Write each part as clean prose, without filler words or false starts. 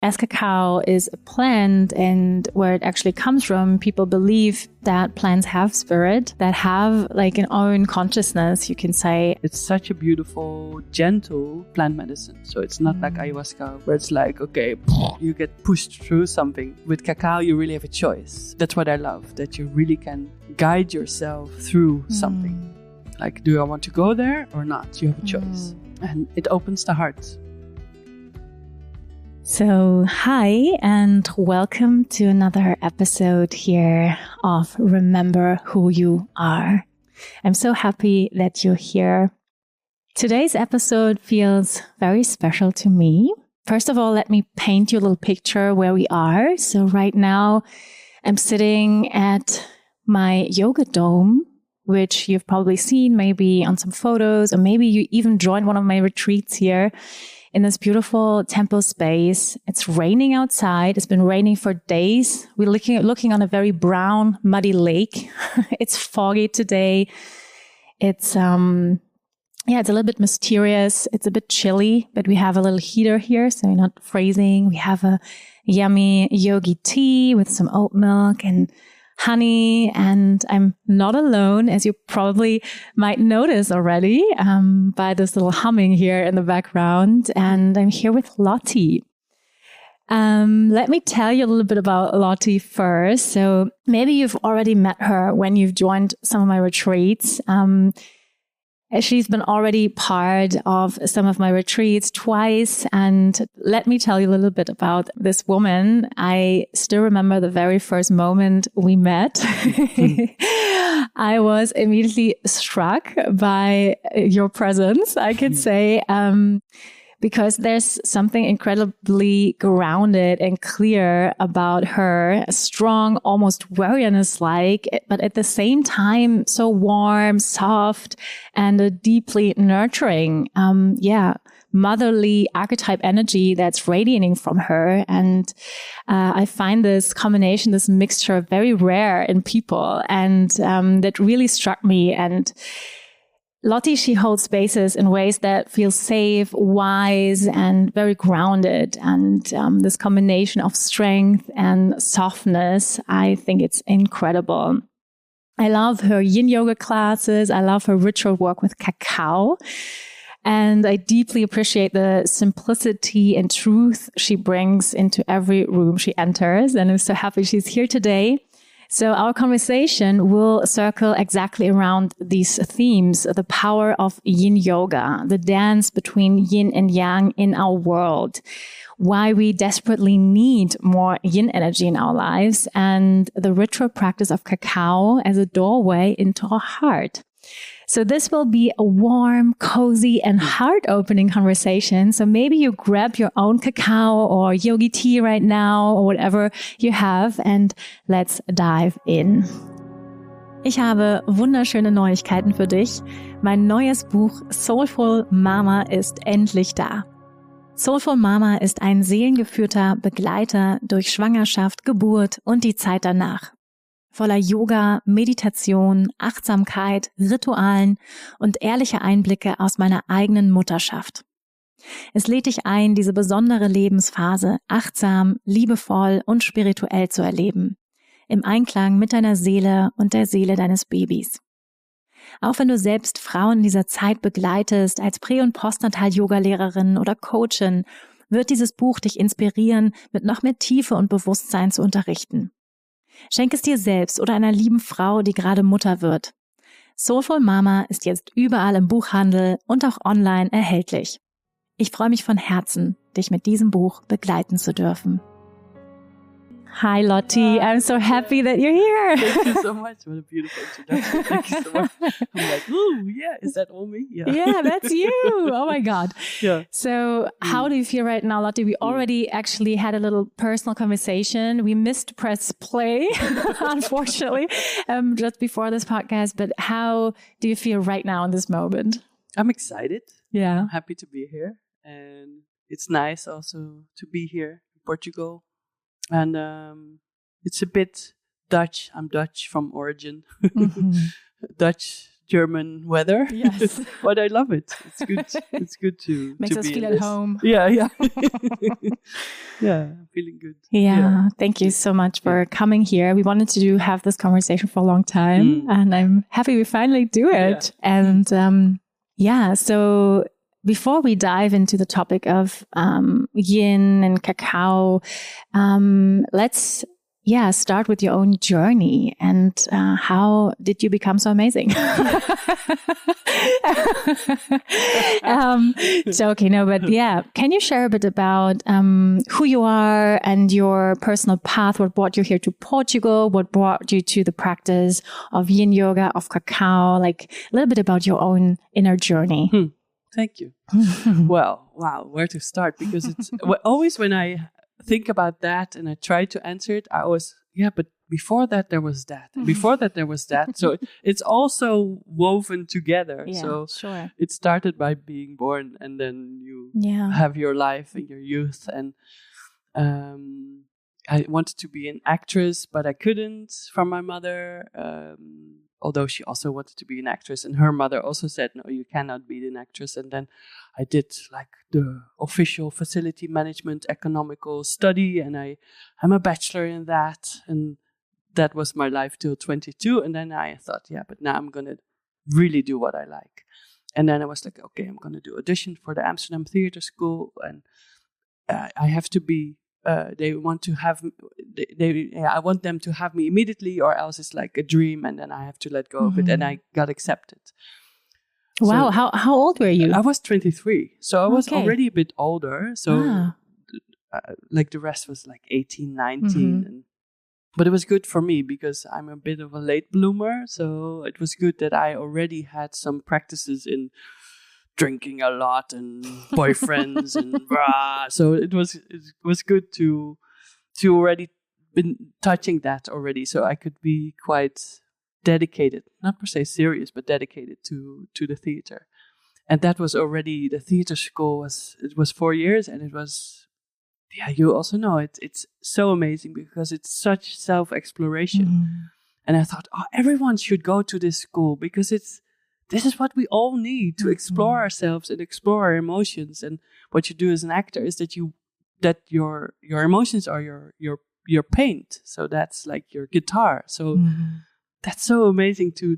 As cacao is a plant and where it actually comes from, people believe that plants have spirit, that have like an own consciousness, you can say. It's such a beautiful, gentle plant medicine. So it's not like ayahuasca where it's like, okay, you get pushed through something. With cacao, you really have a choice. That's what I love, that you really can guide yourself through something. Like, do I want to go there or not? You have a choice. And it opens the heart. So, hi, and welcome to another episode here of Remember Who You Are. I'm so happy that you're here. Today's episode feels very special to me. First of all, let me paint you a little picture where we are. So right now, I'm sitting at my yoga dome, which you've probably seen maybe on some photos, or maybe you even joined one of my retreats here. In this beautiful temple space. It's raining outside. It's been raining for days. We're looking on a very brown, muddy lake. It's foggy today. It's a little bit mysterious. It's a bit chilly, but we have a little heater here, so you're not freezing. We have a yummy yogi tea with some oat milk and honey, and I'm not alone, as you probably might notice already by this little humming here in the background. And I'm here with Lottie. Let me tell you a little bit about Lottie first. So maybe you've already met her when you've joined some of my retreats. She's been already part of some of my retreats twice. And let me tell you a little bit about this woman. I still remember the very first moment we met. I was immediately struck by your presence, I could say, because there's something incredibly grounded and clear about her, strong, almost warriorness-like, but at the same time, so warm, soft, and deeply nurturing. Motherly archetype energy that's radiating from her. And I find this combination, this mixture very rare in people. And that really struck me. And Lottie, she holds spaces in ways that feel safe, wise, and very grounded. And this combination of strength and softness, I think it's incredible. I love her Yin Yoga classes. I love her ritual work with cacao. And I deeply appreciate the simplicity and truth she brings into every room she enters. And I'm so happy she's here today. So our conversation will circle exactly around these themes, the power of Yin Yoga, the dance between yin and yang in our world, why we desperately need more yin energy in our lives, and the ritual practice of cacao as a doorway into our heart. So this will be a warm, cozy, and heart-opening conversation. So maybe you grab your own cacao or yogi tea right now or whatever you have, and let's dive in. Ich habe wunderschöne Neuigkeiten für dich. Mein neues Buch Soulful Mama ist endlich da. Soulful Mama ist ein seelengeführter Begleiter durch Schwangerschaft, Geburt und die Zeit danach. Voller Yoga, Meditation, Achtsamkeit, Ritualen und ehrliche Einblicke aus meiner eigenen Mutterschaft. Es lädt dich ein, diese besondere Lebensphase achtsam, liebevoll und spirituell zu erleben, im Einklang mit deiner Seele und der Seele deines Babys. Auch wenn du selbst Frauen in dieser Zeit begleitest, als Prä- und Postnatal-Yoga-Lehrerin oder Coachin, wird dieses Buch dich inspirieren, mit noch mehr Tiefe und Bewusstsein zu unterrichten. Schenk es dir selbst oder einer lieben Frau, die gerade Mutter wird. Soulful Mama ist jetzt überall im Buchhandel und auch online erhältlich. Ich freue mich von Herzen, dich mit diesem Buch begleiten zu dürfen. Hi, Lottie. I'm so happy that you're here. Thank you so much. What a beautiful introduction. Thank you so much. I'm like, ooh, yeah, is that all me? Yeah, that's you. Oh my God. Yeah. So how do you feel right now, Lottie? We already actually had a little personal conversation. We missed press play, unfortunately, just before this podcast. But how do you feel right now in this moment? I'm excited. Yeah. I'm happy to be here. And it's nice also to be here in Portugal. And it's a bit Dutch. I'm Dutch from origin. Mm-hmm. Dutch German weather. Yes. But I love it. It's good. It's good to Makes us be feel in at this. home. Yeah. Yeah, feeling good. Yeah. Thank you so much for coming here. We wanted to have this conversation for a long time, and I'm happy we finally do it. And so before we dive into the topic of yin and cacao, let's start with your own journey and how did you become so amazing? Joking, no, but can you share a bit about who you are and your personal path? What brought you here to Portugal? What brought you to the practice of yin yoga, of cacao? Like a little bit about your own inner journey. Thank you. Well, wow, where to start? Because it's always when I think about that and I try to answer it, I always, but before that there was that. And before that there was that. So it's also woven together. Yeah, so sure. It started by being born, and then you have your life in your youth. And I wanted to be an actress, but I couldn't from my mother. Although she also wanted to be an actress, and her mother also said, no, you cannot be an actress. And then I did like the official facility management economical study, and I'm a bachelor in that. And that was my life till 22. And then I thought, but now I'm going to really do what I like. And then I was like, okay, I'm going to do audition for the Amsterdam Theatre School. And I have to be, they want to have, I want them to have me immediately, or else it's like a dream and then I have to let go of it. And I got accepted. Wow. So, how old were you? I was 23. So I was already a bit older. So like the rest was like 18, 19. But it was good for me because I'm a bit of a late bloomer. So it was good that I already had some practices in drinking a lot and boyfriends and so it was good to already been touching that already, so I could be quite dedicated, not per se serious, but dedicated to the theater. And that was already, the theater school was 4 years, and it was you also know it's so amazing because it's such self-exploration. And I thought, everyone should go to this school because this is what we all need to explore ourselves and explore our emotions. And what you do as an actor is that your emotions are your paint. So that's like your guitar. So that's so amazing to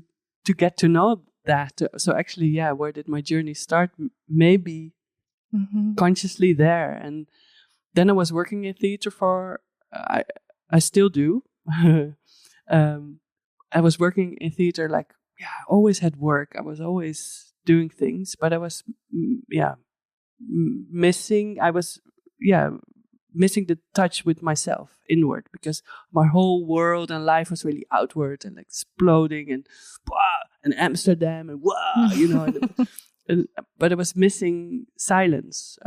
get to know that. So actually, where did my journey start? Maybe consciously there. And then I was working in theater for, I still do. I was working in theater like, I always had work. I was always doing things, but I was, missing. I was, missing the touch with myself inward, because my whole world and life was really outward and exploding and Amsterdam and but I was missing silence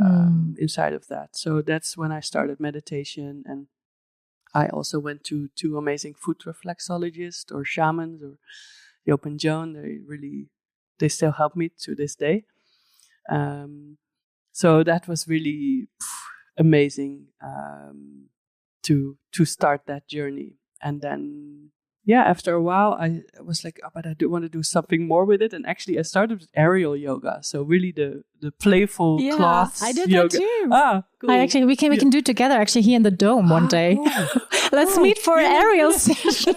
inside of that. So that's when I started meditation, and I also went to 2 amazing foot reflexologists or shamans, or Joop and Joan. They still help me to this day. So that was really amazing to start that journey. And then after a while I was like, but I do want to do something more with it. And actually I started with aerial yoga, so really the playful cloth I did yoga. That too. Cool. We can do it together actually here in the dome one day. Cool. Let's meet for an aerial session.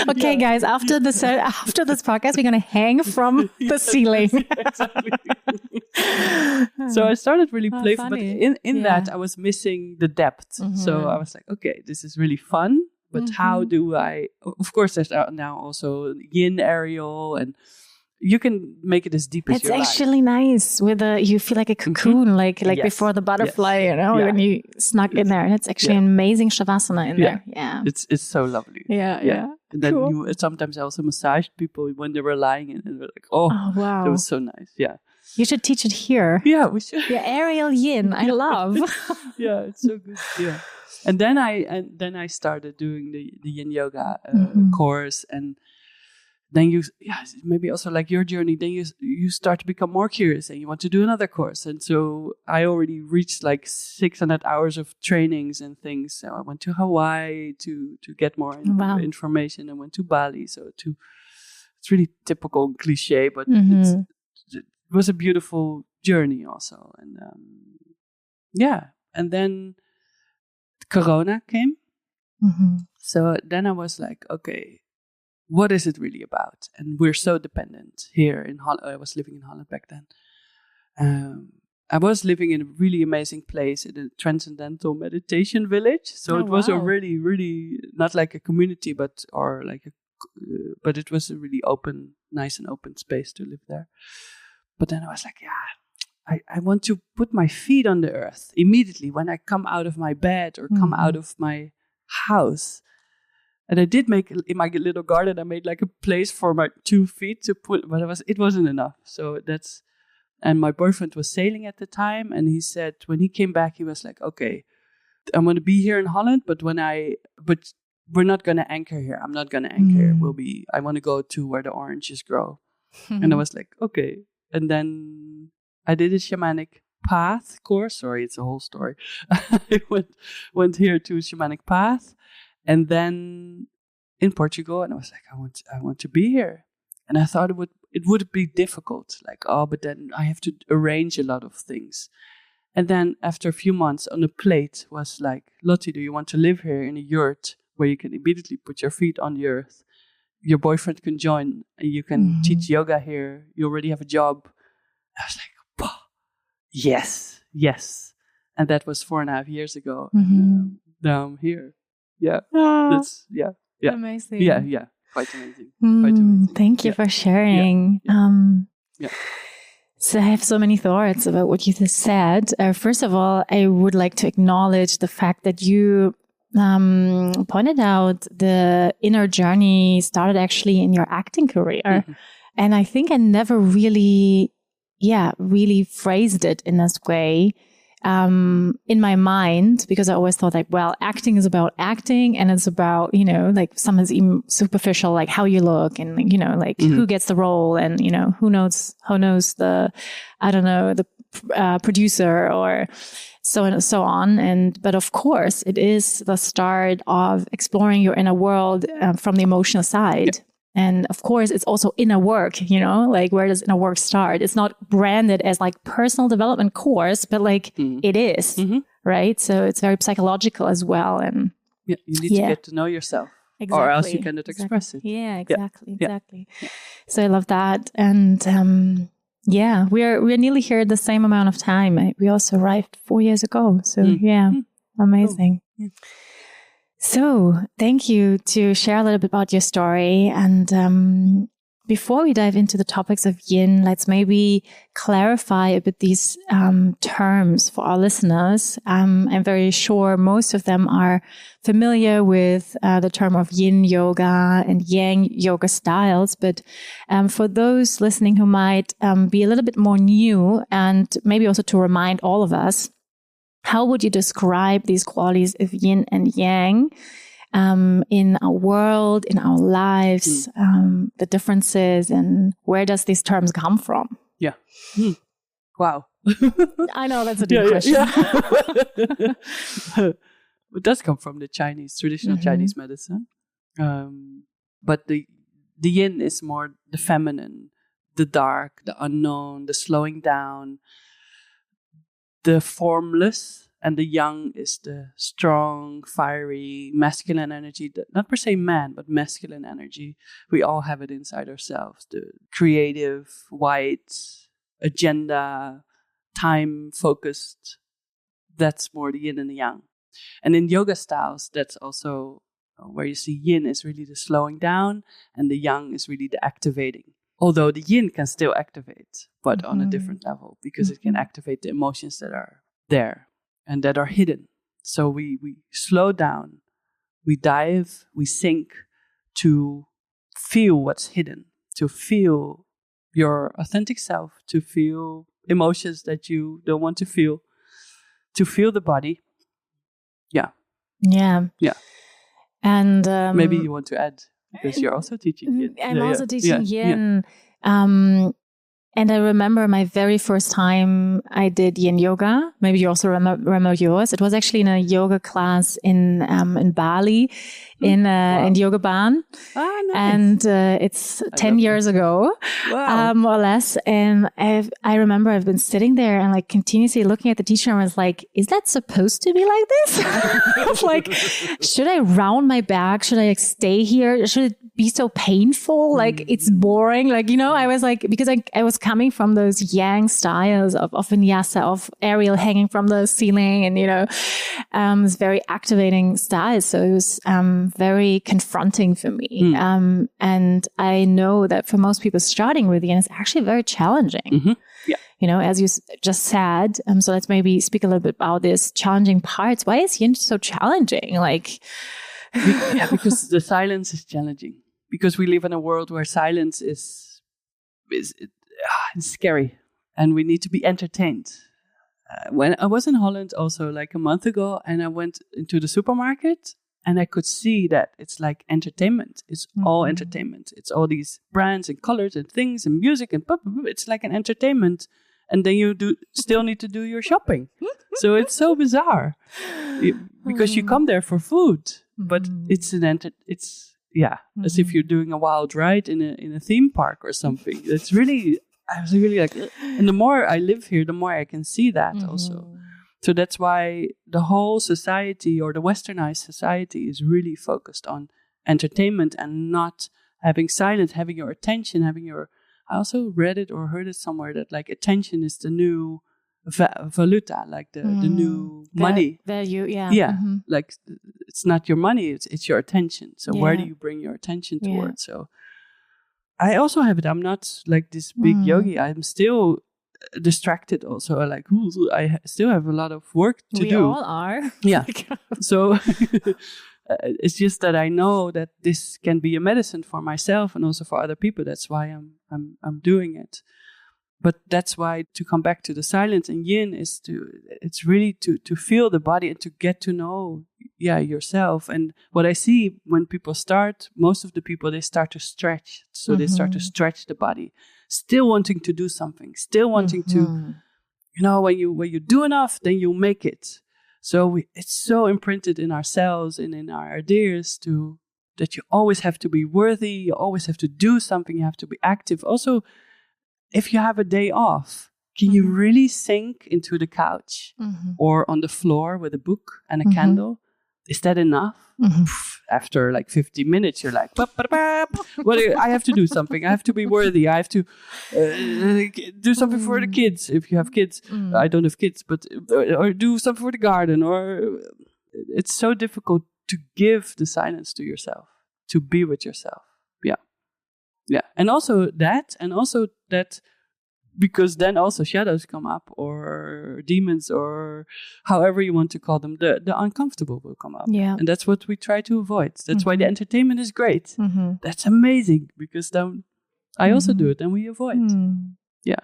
Okay, guys, after this podcast we're gonna hang from the ceiling. Exactly. So I started really playful, but in that I was missing the depth. So I was like, okay, this is really fun, but how do I? Of course, there's now also yin aerial, and you can make it as deep as you like. It's actually nice with you feel like a cocoon, like before the butterfly, when you snuck in there. And it's actually an amazing shavasana in there. Yeah, it's so lovely. Yeah. And then cool. Sometimes I also massaged people when they were lying, and they were like, oh wow, that was so nice. Yeah. You should teach it here. Yeah, we should. Yeah, aerial yin. I love. Yeah, it's so good. Yeah. And then I started doing the yin yoga course, and then you maybe also like your journey, then you start to become more curious and you want to do another course. And so I already reached like 600 hours of trainings and things. So I went to Hawaii to get more information. I went to Bali, so to it's really typical and cliche, but it was a beautiful journey also. And and then Corona came. So then I was like, okay, what is it really about? And we're so dependent here in Holland. I was living in Holland back then. I was living in a really amazing place in a transcendental meditation village. So it was a really, really not like a community, but it was a really open, nice and open space to live there. But then I was like, I want to put my feet on the earth immediately when I come out of my bed or come out of my house. And I did make in my little garden, I made like a place for my 2 feet to put, but it wasn't enough. So and my boyfriend was sailing at the time. And he said, when he came back, he was like, okay, I'm going to be here in Holland, but we're not going to anchor here. I'm not going to anchor. I want to go to where the oranges grow. And I was like, okay. And then I did a shamanic path course. Sorry, it's a whole story. I went here to shamanic path. And then in Portugal, and I was like, I want to be here. And I thought it would be difficult. Like, but then I have to arrange a lot of things. And then after a few months on a plate was like, Lottie, do you want to live here in a yurt where you can immediately put your feet on the earth? Your boyfriend can join and you can teach yoga here. You already have a job. I was like, yes. And that was 4.5 years ago. And now I'm here. Yeah. That's amazing. Yeah. Quite amazing. Thank you for sharing. So I have so many thoughts about what you just said. First of all, I would like to acknowledge the fact that you pointed out the inner journey started actually in your acting career. And I think I never really phrased it in this way. In my mind, because I always thought like, well, acting is about acting and it's about, like some is even superficial, like how you look and, who gets the role and, who knows the producer or so on and so on. But of course it is the start of exploring your inner world from the emotional side. Yeah. And of course, it's also inner work, like where does inner work start? It's not branded as like personal development course, but like it is, right? So it's very psychological as well. And you need to get to know yourself or else you cannot express it. Yeah, exactly. Yeah. So I love that. And we're nearly here at the same amount of time. We also arrived 4 years ago. So amazing. Oh. Yeah. So thank you to share a little bit about your story. And before we dive into the topics of yin, let's maybe clarify a bit these terms for our listeners. I'm very sure most of them are familiar with the term of yin yoga and yang yoga styles. But for those listening who might be a little bit more new, and maybe also to remind all of us, how would you describe these qualities of yin and yang in our world, in our lives, the differences, and where does these terms come from? Yeah. Wow. I know that's a deep question. Yeah. It does come from the traditional Chinese medicine. But the yin is more the feminine, the dark, the unknown, the slowing down, the formless, and the yang is the strong, fiery, masculine energy. Not per se man, but masculine energy. We all have it inside ourselves. The creative, white, agenda, time-focused. That's more the yin and the yang. And in yoga styles, that's also where you see yin is really the slowing down, and the yang is really the activating. Although the yin can still activate, but on a different level, because it can activate the emotions that are there and that are hidden. So we slow down, we dive, we sink to feel what's hidden, to feel your authentic self, to feel emotions that you don't want to feel the body. Yeah. And maybe you want to add, because you're also teaching yin. I'm also teaching yin. And I remember my very first time I did Yin Yoga. Maybe you also remember yours. It was actually in a yoga class in Bali, in Yoga Ban. Ah, nice. And it's 10 years ago, more or less. And I remember I've been sitting there and like continuously looking at the teacher and I was like, is that supposed to be like this? I was like, should I round my back? Should I like stay here? Should it be so painful? Like it's boring. Like, I was like, because I was coming from those yang styles of vinyasa, of aerial hanging from the ceiling and, it's very activating styles. So it was, very confronting for me. And I know that for most people starting with Yin, it's actually very challenging. Mm-hmm. Yeah. As you just said. So let's maybe speak a little bit about these challenging parts. Why is Yin so challenging? Like, because the silence is challenging. Because we live in a world where silence is scary, and we need to be entertained. When I was in Holland also like a month ago, and I went into the supermarket, and I could see that it's like entertainment. It's all entertainment. It's all these brands and colors and things and music and it's like an entertainment. And then you still need to do your shopping. So it's so bizarre because you come there for food, but it's as if you're doing a wild ride in a theme park or something. I was really like, and the more I live here, the more I can see that also. So that's why the whole society, or the westernized society, is really focused on entertainment and not having silence, having your attention, I also read it or heard it somewhere that like attention is the new valuta, like the new money. Value, yeah. Yeah, like it's not your money, it's your attention. So where do you bring your attention towards? So I also have it. I'm not like this big yogi. I'm still distracted also. Like, I still have a lot of work to do. We all are. Yeah. So it's just that I know that this can be a medicine for myself and also for other people. That's why I'm doing it. But that's why, to come back to the silence and Yin, it's really to feel the body and to get to know yourself. And what I see when people start, most of the people, they start to stretch. So they start to stretch the body, still wanting to do something, still wanting to, when you do enough, then you make it. So it's so imprinted in ourselves and in our ideas that you always have to be worthy, you always have to do something, you have to be active. Also, if you have a day off, can you really sink into the couch or on the floor with a book and a candle? Is that enough? After like 50 minutes, you're like, I have to do something. I have to be worthy. I have to do something for the kids. If you have kids, I don't have kids, but or do something for the garden. Or it's so difficult to give the silence to yourself, to be with yourself. Yeah. And also that, because then also shadows come up, or demons, or however you want to call them, the uncomfortable will come up. Yeah. And that's what we try to avoid. That's why the entertainment is great. That's amazing, because then I also do it and we avoid. Yeah.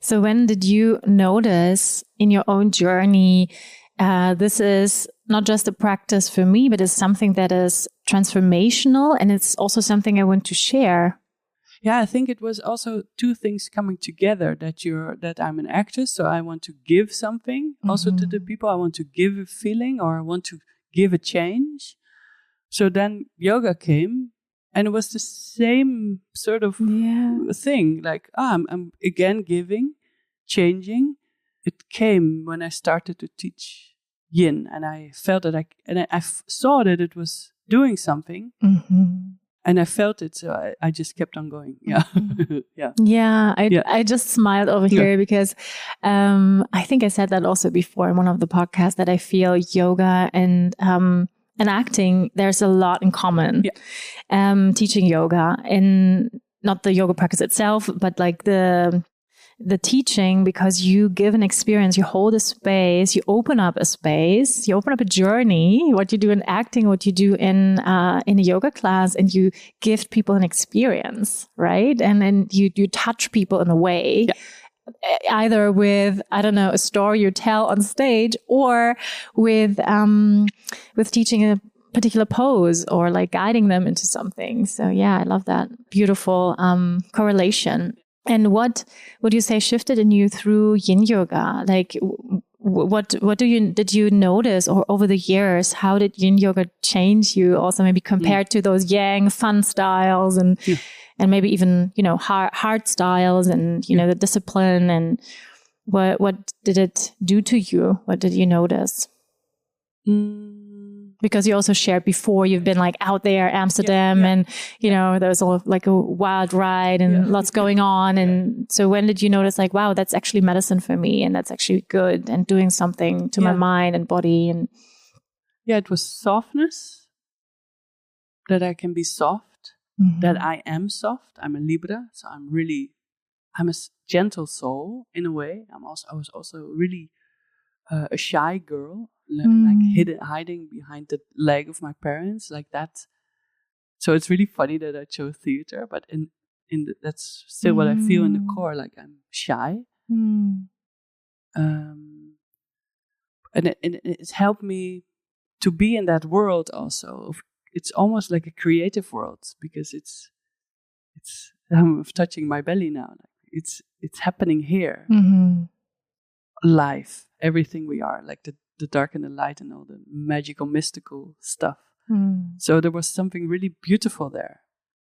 So when did you notice in your own journey, this is not just a practice for me, but it's something that is transformational, and it's also something I want to share? Yeah, I think it was also two things coming together, that I'm an actress, so I want to give something also to the people. I want to give a feeling, or I want to give a change. So then yoga came, and it was the same sort of thing. Like, I'm again giving, changing. It came when I started to teach Yin, and I felt that I saw that it was doing something. And I felt it, so I just kept on going. Yeah. I just smiled over here because I think I said that also before in one of the podcasts, that I feel yoga and acting, there's a lot in common. Teaching yoga, and not the yoga practice itself, but like the teaching, because you give an experience, you hold a space, you open up a space, you open up a journey, what you do in acting, what you do in a yoga class, and you give people an experience, right? And then you touch people in a way, either with, I don't know, a story you tell on stage, or with teaching a particular pose, or like guiding them into something. So yeah, I love that beautiful correlation. And what would you say shifted in you through Yin Yoga? Like, what did you notice, or over the years, how did Yin Yoga change you? Also, maybe compared to those Yang fun styles, and maybe even hard styles, and the discipline. And what did it do to you? What did you notice? Because you also shared before you've been like out there, Amsterdam, and there was all like a wild ride and lots going on. And so when did you notice like, wow, that's actually medicine for me, and that's actually good, and doing something to my mind and body? And it was softness, that I can be soft, that I am soft. I'm a Libra, so I'm a gentle soul in a way. I was also really a shy girl. Like hiding behind the leg of my parents, like that. So it's really funny that I chose theater, but that's still what I feel in the core. Like I'm shy, and it's helped me to be in that world. Also, it's almost like a creative world, because it's I'm touching my belly now. Like it's happening here, life, everything we are, like the dark and the light and all the magical, mystical stuff. So there was something really beautiful there.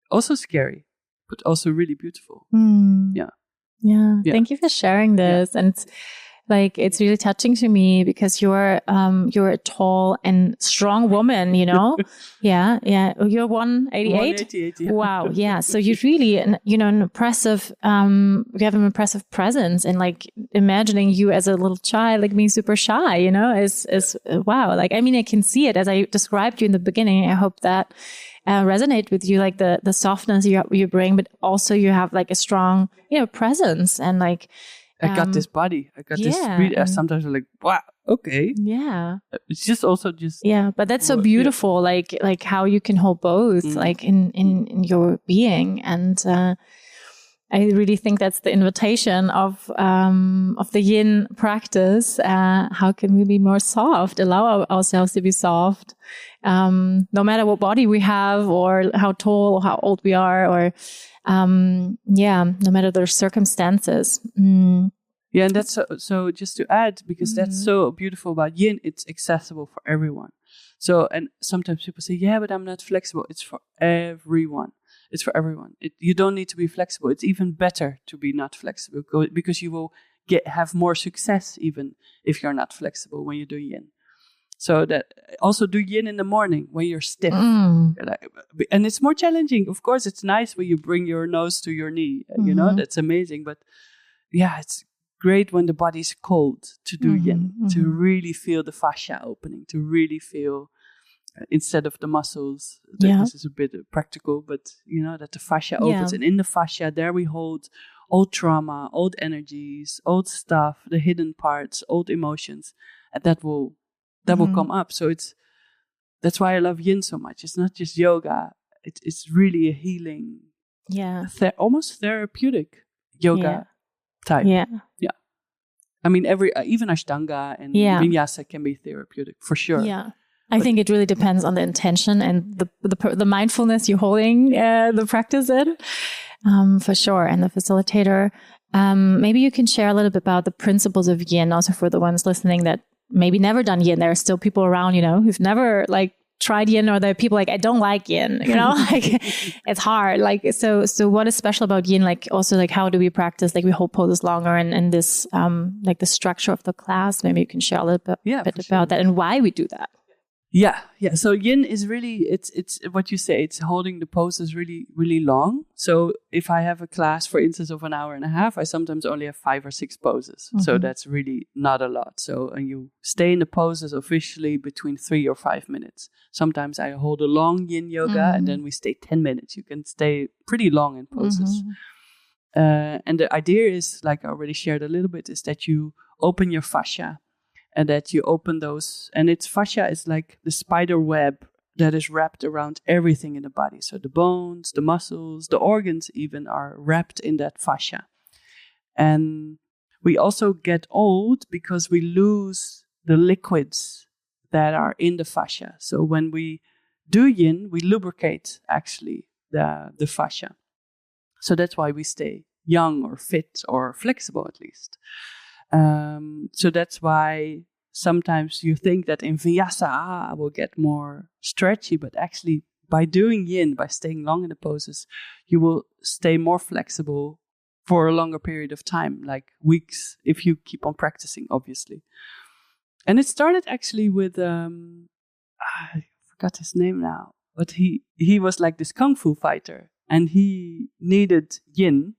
Also scary, but also really beautiful. Yeah. Thank you for sharing this. And it's really touching to me, because you're a tall and strong woman, Yeah. You're 188. 188, Wow. Yeah. So you're really, an impressive, you have an impressive presence, and like imagining you as a little child, like being super shy, is wow. Like, I mean, I can see it as I described you in the beginning. I hope that resonate with you, like the softness you bring, but also you have like a strong, presence, and like, I got this body. I got this. Sometimes I'm like, wow, okay. Yeah. It's just also just. Yeah, but that's so beautiful. Like how you can hold both, like in your being, and I really think that's the invitation of the Yin practice. How can we be more soft? Allow ourselves to be soft, no matter what body we have, or how tall or how old we are, or. No matter the circumstances. Yeah, and that's so just to add, because that's so beautiful about Yin, it's accessible for everyone. So, and sometimes people say, yeah, but I'm not flexible. It's for everyone. It's for everyone. You don't need to be flexible. It's even better to be not flexible, because you will have more success even if you're not flexible when you do Yin. So that also do Yin in the morning when you're stiff. And it's more challenging. Of course, it's nice when you bring your nose to your knee. That's amazing. But yeah, it's great when the body's cold to do Yin, to really feel the fascia opening, to really feel, instead of the muscles, this is a bit practical, but that the fascia opens. And in the fascia, there we hold old trauma, old energies, old stuff, the hidden parts, old emotions. And that will come up. So that's why I love Yin so much. It's not just yoga. It's really a healing, almost therapeutic yoga type. Yeah. I mean, even Ashtanga and Vinyasa can be therapeutic for sure. Yeah. I think it really depends on the intention and the mindfulness you're holding the practice in, for sure. And the facilitator. Maybe you can share a little bit about the principles of Yin, also for the ones listening that maybe never done Yin. There are still people around, who've never tried Yin, or there are people I don't like Yin, it's hard. So what is special about Yin? Also how do we practice? We hold poses longer, and this, the structure of the class. Maybe you can share a little bit about that and why we do that. Yeah. So Yin is really, it's what you say, it's holding the poses really, really long. So if I have a class, for instance, of an hour and a half, I sometimes only have 5 or 6 poses. So that's really not a lot. So, and you stay in the poses officially between 3 or 5 minutes. Sometimes I hold a long Yin Yoga and then we stay 10 minutes. You can stay pretty long in poses. And the idea is, like I already shared a little bit, is that you open your fascia. And that you open those, and its fascia is like the spider web that is wrapped around everything in the body. So the bones, the muscles, the organs even are wrapped in that fascia. And we also get old because we lose the liquids that are in the fascia. So when we do Yin, we lubricate actually the fascia. So that's why we stay young or fit or flexible at least. So that's why sometimes you think that in Vinyasa I will get more stretchy, but actually by doing yin, by staying long in the poses, you will stay more flexible for a longer period of time, like weeks, if you keep on practicing, obviously. And it started actually with, I forgot his name now, but he was like this kung fu fighter, and he needed yin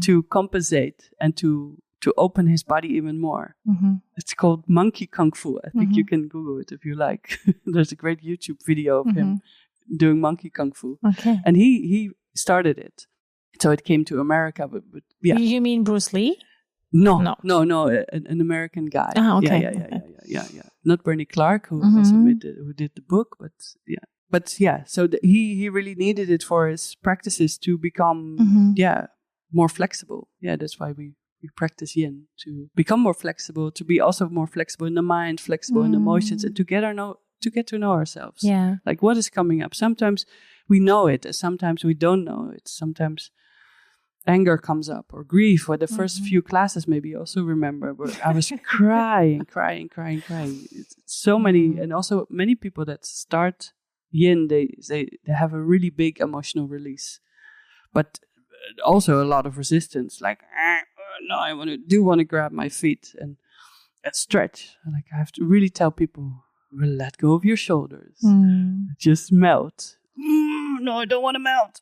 to compensate and to open his body even more. It's called monkey kung fu. I think you can Google it if you like. There's a great YouTube video of him doing monkey kung fu. Okay. And he started it. So it came to America, but yeah. You mean Bruce Lee? No, an American guy. Ah, okay. Yeah. Not Bernie Clark, who also who did the book, but yeah. But yeah, so he really needed it for his practices to become, more flexible. Yeah, that's why we practice yin, to become more flexible, to be also more flexible in the mind, flexible in emotions, and to get to know ourselves. Yeah. Like what is coming up. Sometimes we know it, sometimes we don't know it. Sometimes anger comes up, or grief, or the first few classes maybe you also remember where I was crying. It's so many, and also many people that start yin, they have a really big emotional release, but also a lot of resistance, like no, I want to grab my feet and stretch. Like I have to really tell people, let go of your shoulders, just melt. No, I don't want to melt.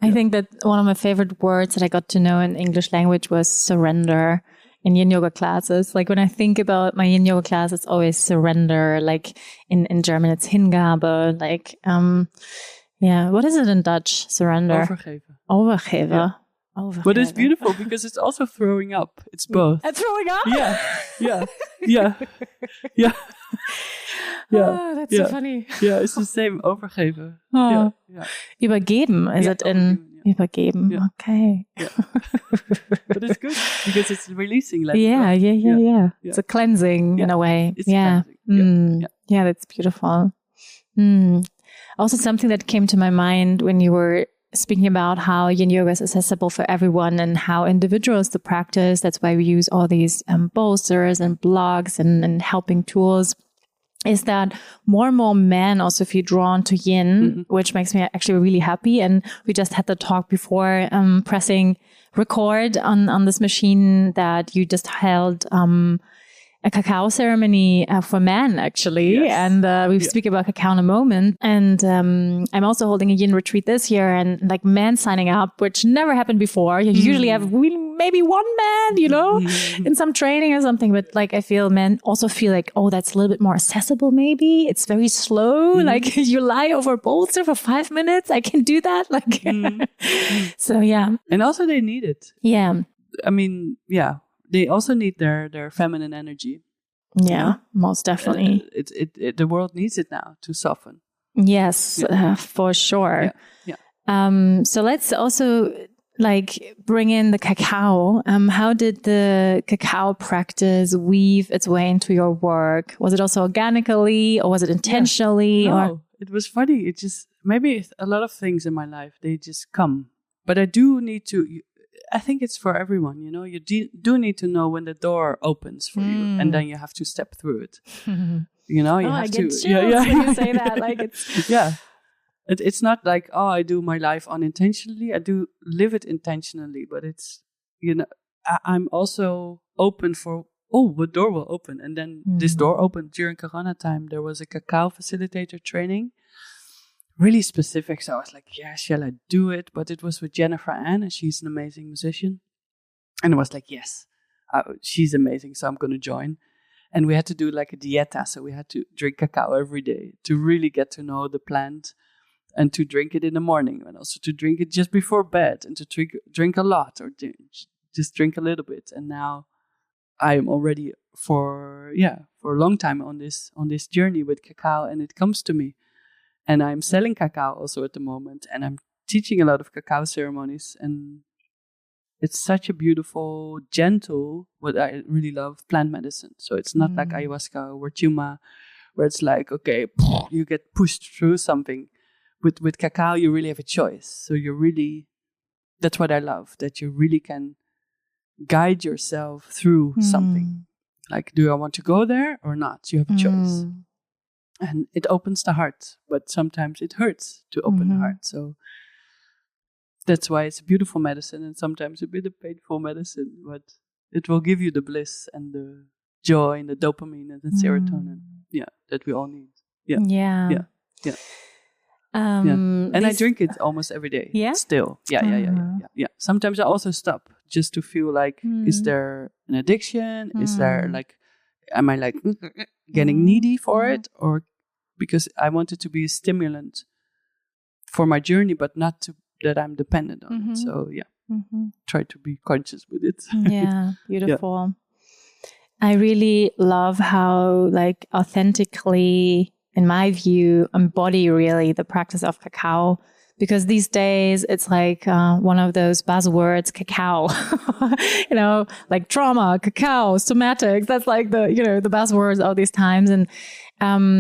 I think that one of my favorite words that I got to know in English language was surrender in Yin Yoga classes. Like when I think about my Yin Yoga class, it's always surrender. Like in German, it's Hingabe. Like, what is it in Dutch? Surrender. Overgeven. Yeah. But it's beautiful because it's also throwing up. It's both. And throwing up? Yeah. Oh, that's so funny. Yeah, it's the same. Overgeven. Oh. Yeah. Übergeben is it in übergeben? Yeah. Okay. Yeah. But it's good because it's releasing. Like, yeah. It's a cleansing in a way. It's cleansing. Yeah, that's beautiful. Also, something that came to my mind when you were speaking about how Yin Yoga is accessible for everyone and how individuals to practice. That's why we use all these posters and blogs and helping tools. Is that more and more men also feel drawn to Yin, which makes me actually really happy. And we just had the talk before pressing record on this machine that you just held a cacao ceremony for men, actually. Yes. And we speak about cacao in a moment. And I'm also holding a yin retreat this year, and like men signing up, which never happened before. You usually have maybe one man, in some training or something. But like I feel men also feel like, oh, that's a little bit more accessible maybe. It's very slow. Like you lie over a bolster for 5 minutes. I can do that. Like, so yeah. And also they need it. Yeah. I mean, yeah. They also need their feminine energy. Yeah, most definitely. The world needs it now to soften. Yes, for sure. Yeah. So let's also like bring in the cacao. How did the cacao practice weave its way into your work? Was it also organically, or was it intentionally? No, it was funny. It just, maybe a lot of things in my life, they just come. But I do need to... I think it's for everyone, you do need to know when the door opens for you, and then you have to step through it. You have I get to. Chills when you say that. Like it's It's not like, oh, I do my life unintentionally. I do live it intentionally, but it's I'm also open for the door will open, and then this door opened during Corona time. There was a cacao facilitator training. Really specific. So I was like, yeah, shall I do it? But it was with Jennifer Ann, and she's an amazing musician. And I was like, yes, she's amazing. So I'm going to join. And we had to do like a dieta. So we had to drink cacao every day to really get to know the plant, and to drink it in the morning, and also to drink it just before bed, and to drink a lot, or just drink a little bit. And now I am already for a long time on this journey with cacao, and it comes to me. And I'm selling cacao also at the moment, and I'm teaching a lot of cacao ceremonies, and it's such a beautiful, gentle, what I really love, plant medicine. So it's not like ayahuasca or chuma, where it's like, okay, you get pushed through something. with cacao, you really have a choice. So that's what I love, that you really can guide yourself through something. Like, do I want to go there or not? You have a choice. And it opens the heart, but sometimes it hurts to open the heart. So that's why it's a beautiful medicine and sometimes a bit of painful medicine, but it will give you the bliss and the joy and the dopamine and the serotonin. Yeah, that we all need. Yeah. And I drink it almost every day. Yeah? Still. Yeah. Sometimes I also stop just to feel like, is there an addiction? Is there like, am I like getting needy for it? Or because I want it to be a stimulant for my journey, but not that I'm dependent on it. So try to be conscious with it. Yeah, beautiful. I really love how like authentically, in my view, embody really the practice of cacao. Because these days it's like one of those buzzwords, cacao, like trauma, cacao, somatics. That's like the buzzwords all these times. And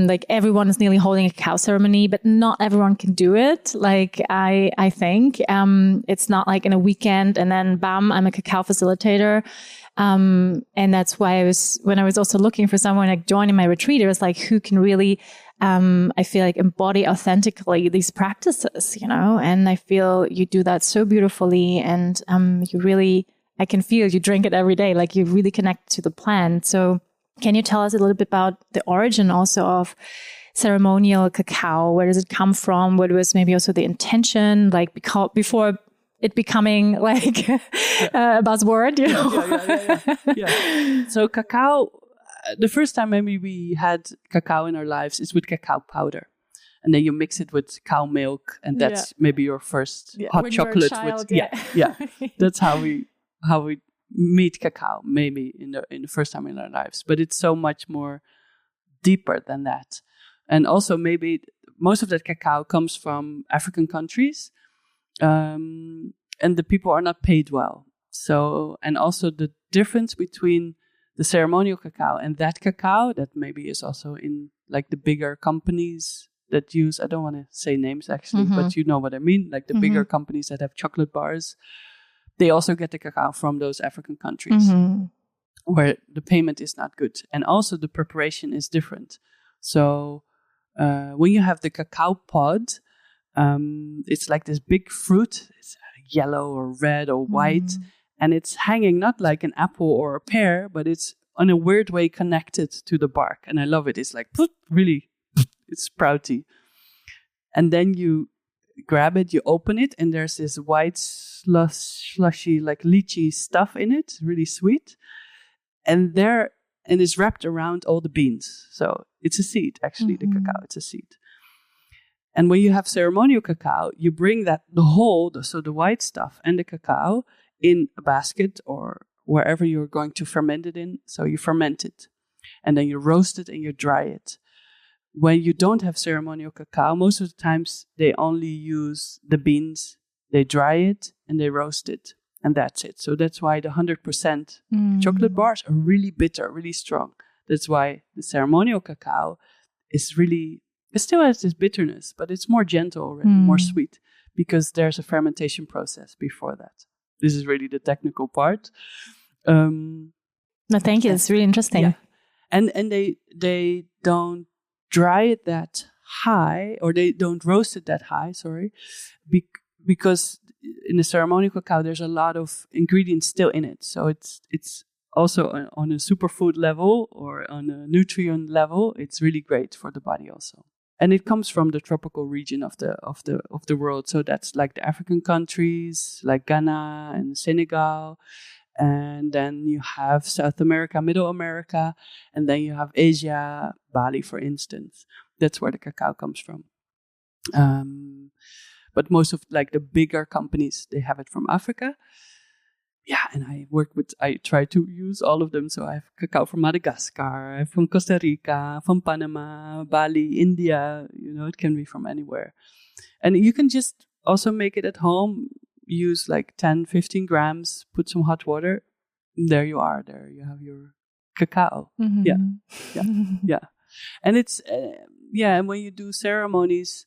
like everyone is nearly holding a cacao ceremony, but not everyone can do it. Like I think it's not like in a weekend and then bam, I'm a cacao facilitator. And that's why when I was also looking for someone like joining my retreat, it was like, who can really, I feel like embody authentically these practices, and I feel you do that so beautifully. And, I can feel you drink it every day. Like you really connect to the plant. So can you tell us a little bit about the origin also of ceremonial cacao? Where does it come from? What was maybe also the intention, like before it becoming like a buzzword, Yeah. So cacao, the first time maybe we had cacao in our lives is with cacao powder. And then you mix it with cow milk, and that's maybe your first hot chocolate. That's how we meet cacao, maybe in the first time in our lives. But it's so much more deeper than that. And also maybe most of that cacao comes from African countries. And the people are not paid well. So, and also the difference between the ceremonial cacao and that cacao that maybe is also in like the bigger companies that use, I don't want to say names actually, but you know what I mean, like the bigger companies that have chocolate bars, they also get the cacao from those African countries where the payment is not good. And also the preparation is different. So when you have the cacao pod, it's like this big fruit. It's yellow or red or white. And it's hanging not like an apple or a pear, but it's in a weird way connected to the bark. And I love it. It's like, really, it's sprouty. And then you grab it, you open it, and there's this white slushy, like lychee stuff in it, really sweet. And it's wrapped around all the beans. So it's a seed, actually, the cacao, it's a seed. And when you have ceremonial cacao, you bring the white stuff and the cacao in a basket or wherever you're going to ferment it in. So you ferment it and then you roast it and you dry it. When you don't have ceremonial cacao, most of the times they only use the beans, they dry it and they roast it. And that's it. So that's why the 100% chocolate bars are really bitter, really strong. That's why the ceremonial cacao is really, it still has this bitterness, but it's more gentle already, more sweet, because there's a fermentation process before that. This is really the technical part. No, thank you. It's really interesting. Yeah. And they don't dry it that high, or they don't roast it that high, because in the ceremonial cacao, there's a lot of ingredients still in it. So it's also on a superfood level or on a nutrient level. It's really great for the body also. And it comes from the tropical region of the world. So that's like the African countries, like Ghana and Senegal. And then you have South America, Middle America, and then you have Asia, Bali, for instance. That's where the cacao comes from. But most of like the bigger companies, they have it from Africa. Yeah, and I try to use all of them. So I have cacao from Madagascar, from Costa Rica, from Panama, Bali, India. It can be from anywhere. And you can just also make it at home. Use like 10, 15 grams, put some hot water. There you are. There you have your cacao. Yeah. And it's, and when you do ceremonies,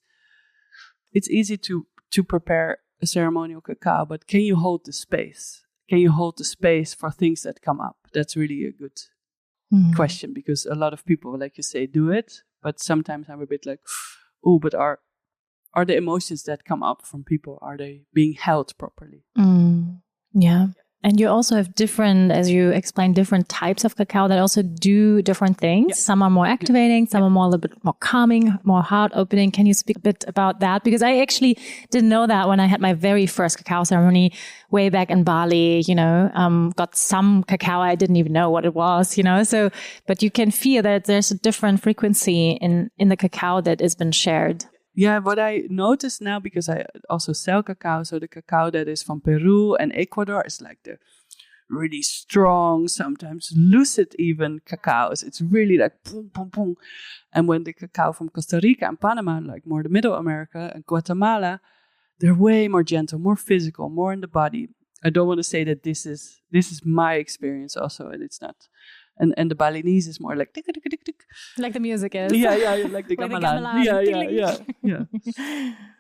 it's easy to prepare a ceremonial cacao, but can you hold the space? Can you hold the space for things that come up? That's really a good question, because a lot of people, like you say, do it, but sometimes I'm a bit like, oh, but are the emotions that come up from people, are they being held properly? Yeah. And you also have different, as you explained, different types of cacao that also do different things. Yeah. Some are more activating, some are more a little bit more calming, more heart opening. Can you speak a bit about that? Because I actually didn't know that when I had my very first cacao ceremony way back in Bali, got some cacao. I didn't even know what it was, so, but you can feel that there's a different frequency in the cacao that has been shared. Yeah, what I notice now, because I also sell cacao, so the cacao that is from Peru and Ecuador is like the really strong, sometimes lucid even cacaos. It's really like boom, boom, boom. And when the cacao from Costa Rica and Panama, like more the Middle America and Guatemala, they're way more gentle, more physical, more in the body. I don't want to say that this is my experience also, and it's not. And the Balinese is more like tick, tick, tick, tick. Like the music is. Yeah, like the gamelan. Yeah.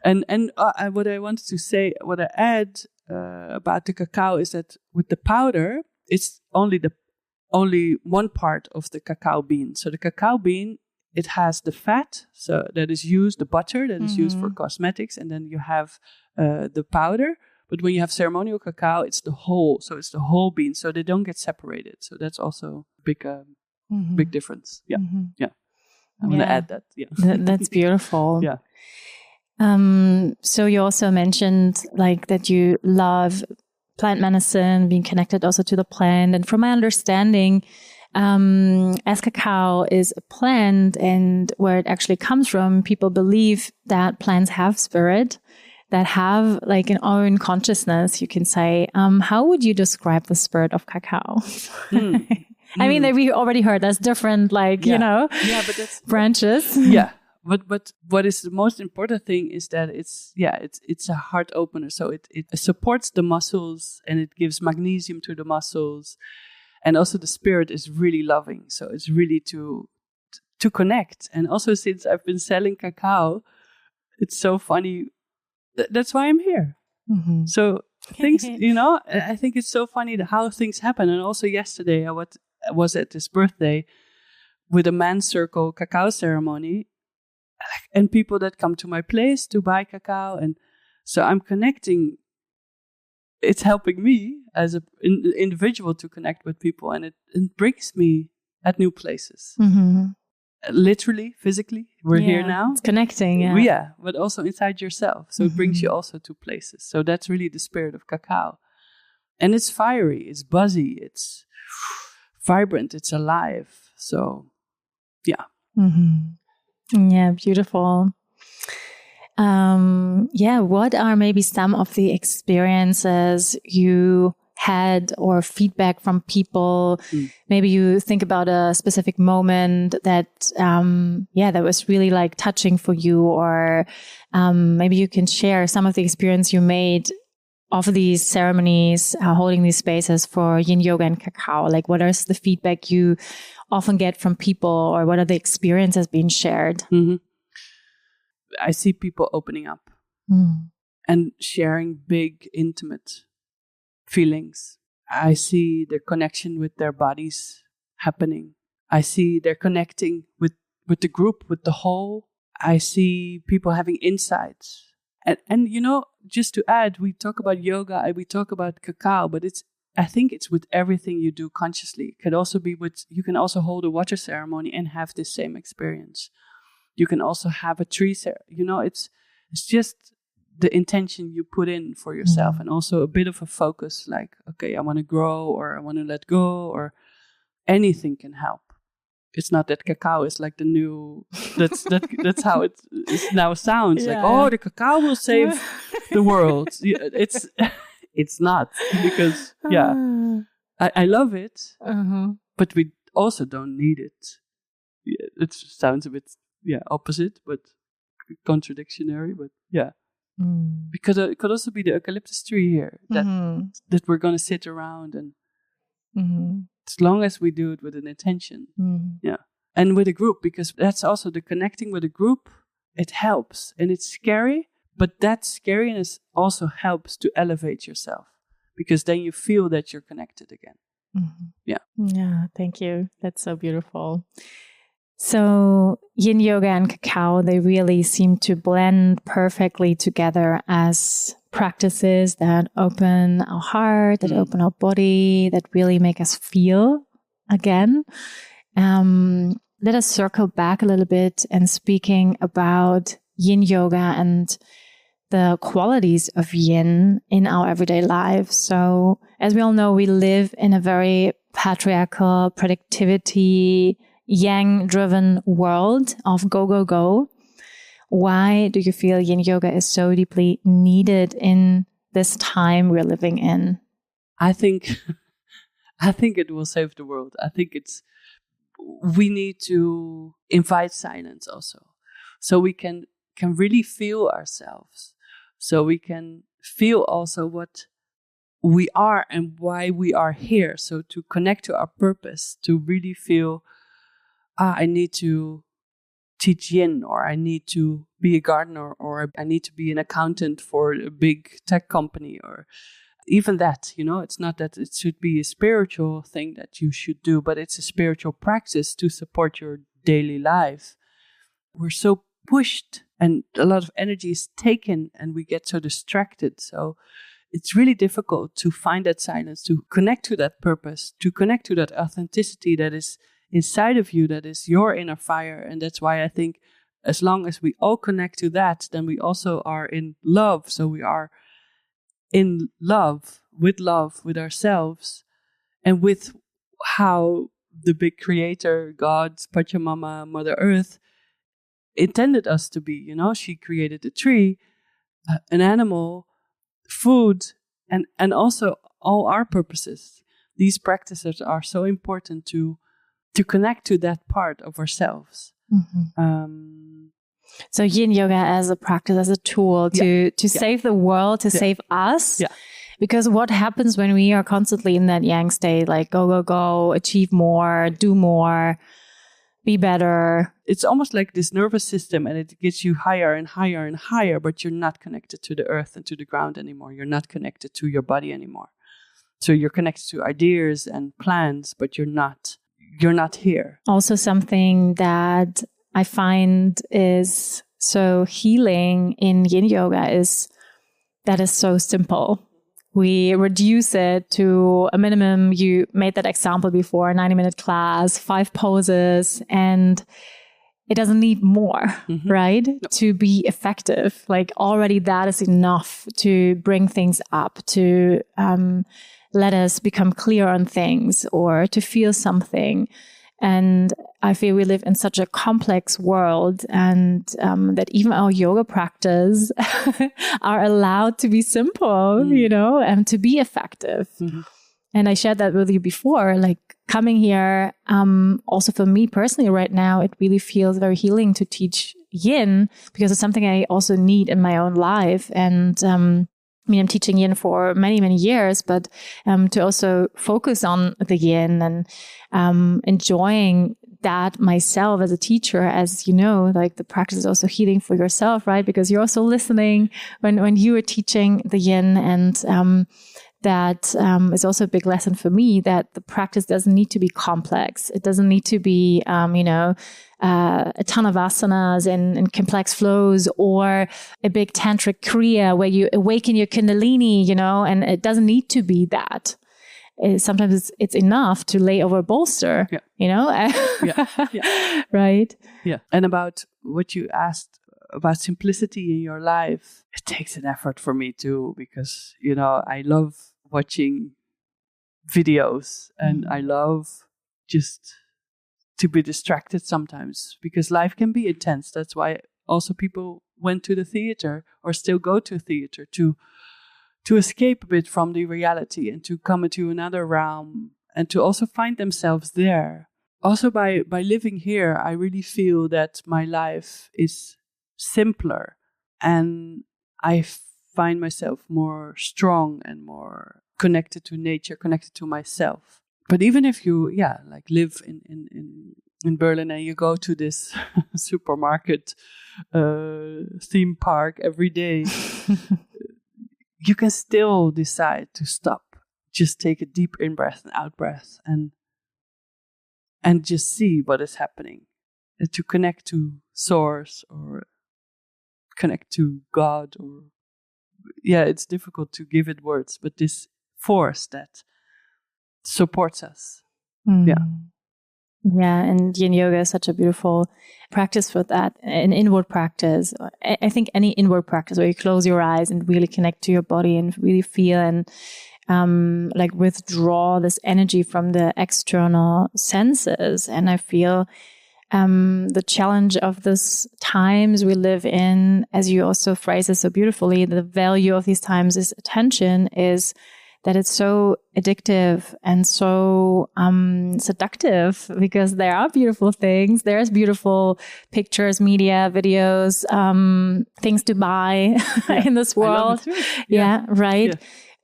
And what I wanted to say, what I add about the cacao is that with the powder, it's only one part of the cacao bean. So the cacao bean, it has the fat, so that is used, the butter that is used for cosmetics, and then you have the powder. But when you have ceremonial cacao, it's the whole bean, so they don't get separated. So that's also a big difference. Yeah, yeah. I'm going to add that. Yeah, that's beautiful. Yeah. So you also mentioned like that you love plant medicine, being connected also to the plant, and from my understanding, as cacao is a plant and where it actually comes from, people believe that plants have spirit, that have like an own consciousness, you can say. How would you describe the spirit of cacao? I mean, we already heard there's different, but that's branches. Yeah. But what is the most important thing is that it's a heart opener. So it supports the muscles and it gives magnesium to the muscles. And also the spirit is really loving. So it's really to connect. And also since I've been selling cacao, it's so funny. That's why I'm here. So things, I think it's so funny how things happen. And also yesterday I was at this birthday with a man's circle cacao ceremony, and people that come to my place to buy cacao. And so I'm connecting. It's helping me as an individual to connect with people, and it brings me at new places. Literally, physically, we're here now. It's connecting, Yeah, but also inside yourself. So it brings you also to places. So that's really the spirit of cacao. And it's fiery, it's buzzy, it's vibrant, it's alive. So, yeah. Yeah, beautiful. What are maybe some of the experiences you had or feedback from people? Maybe you think about a specific moment that that was really like touching for you, or maybe you can share some of the experience you made of these ceremonies, holding these spaces for Yin Yoga and Cacao. Like, what is the feedback you often get from people, or what are the experiences being shared? I see people opening up and sharing big, intimate feelings. I see the connection with their bodies happening. I see they're connecting with the group, with the whole. I see people having insights. And just to add, we talk about yoga and we talk about cacao, but I think it's with everything you do consciously. It could also be you can also hold a water ceremony and have this same experience. You can also have a tree ceremony. It's just the intention you put in for yourself, and also a bit of a focus, like, okay, I want to grow, or I want to let go, or anything can help. It's not that cacao is like the new, that's how it now sounds. Yeah. Like, oh, the cacao will save the world. It's not, because, I love it, but we also don't need it. Yeah, it sounds a bit, opposite, but contradictory, but yeah. Because it could also be the eucalyptus tree here that we're going to sit around, and as long as we do it with an intention, and with a group, because that's also the connecting with a group. It helps, and it's scary, But that scariness also helps to elevate yourself, because then you feel that you're connected again. Mm-hmm. Yeah. Yeah, thank you. That's so beautiful. So Yin Yoga and Cacao, they really seem to blend perfectly together as practices that open our heart, that open our body, that really make us feel again. Let us circle back a little bit and speaking about Yin Yoga and the qualities of Yin in our everyday lives. So as we all know, we live in a very patriarchal, productivity, yang-driven world of go, go, go. Why do you feel Yin Yoga is so deeply needed in this time we're living in? I think it will save the world. I think we need to invite silence also, so we can really feel ourselves, so we can feel also what we are and why we are here. So to connect to our purpose, to really feel, I need to teach Yin, or I need to be a gardener, or I need to be an accountant for a big tech company, or even that, it's not that it should be a spiritual thing that you should do, but it's a spiritual practice to support your daily life. We're so pushed and a lot of energy is taken and we get so distracted. So it's really difficult to find that silence, to connect to that purpose, to connect to that authenticity that is inside of you, that is your inner fire. And that's why I think as long as we all connect to that, then we also are in love. So we are in love with ourselves and with how the big creator, God, Pachamama, Mother Earth, intended us to be. She created a tree, an animal, food, and also all our purposes. These practices are so important to connect to that part of ourselves. Mm-hmm. So Yin Yoga as a practice, as a tool to save the world, to save us. Yeah. Because what happens when we are constantly in that yang state, like go, go, go, achieve more, do more, be better. It's almost like this nervous system, and it gets you higher and higher and higher, but you're not connected to the earth and to the ground anymore. You're not connected to your body anymore. So you're connected to ideas and plans, but you're not here. Also something that I find is so healing in Yin Yoga is that is so simple. We reduce it to a minimum. You made that example before, 90-minute class, 5 poses, and it doesn't need more, right? No. To be effective. Like already that is enough to bring things up, to let us become clear on things or to feel something. And I feel we live in such a complex world, and that even our yoga practice are allowed to be simple, and to be effective. Mm-hmm. And I shared that with you before, like coming here, also for me personally right now, it really feels very healing to teach Yin, because it's something I also need in my own life. And I'm teaching Yin for many, many years, but to also focus on the Yin and enjoying that myself as a teacher, as you know, like the practice is also healing for yourself, right? Because you're also listening when you are teaching the Yin, and that is also a big lesson for me, that the practice doesn't need to be complex. It doesn't need to be, a ton of asanas and complex flows, or a big tantric kriya where you awaken your kundalini, and it doesn't need to be that. Sometimes it's enough to lay over a bolster, right? Yeah. And about what you asked about simplicity in your life, it takes an effort for me too, because, I love watching videos and I love just to be distracted sometimes, because life can be intense. That's why also people went to the theater or still go to theater to escape a bit from the reality and to come into another realm and to also find themselves there. Also by living here, I really feel that my life is simpler and I find myself more strong and more connected to nature, connected to myself. But even if you, live in in Berlin and you go to this supermarket theme park every day, you can still decide to stop. Just take a deep in-breath and out-breath and just see what is happening. And to connect to source or connect to God or... Yeah, it's difficult to give it words, but this force that supports us. Yeah. Yeah, and Yin Yoga is such a beautiful practice for that, an inward practice. I think any inward practice where you close your eyes and really connect to your body and really feel and like withdraw this energy from the external senses. And I feel the challenge of this times we live in, as you also phrase it so beautifully, the value of these times is attention, is that it's so addictive and so seductive, because there are beautiful things. There's beautiful pictures, media, videos, things to buy in this world. Yeah, right.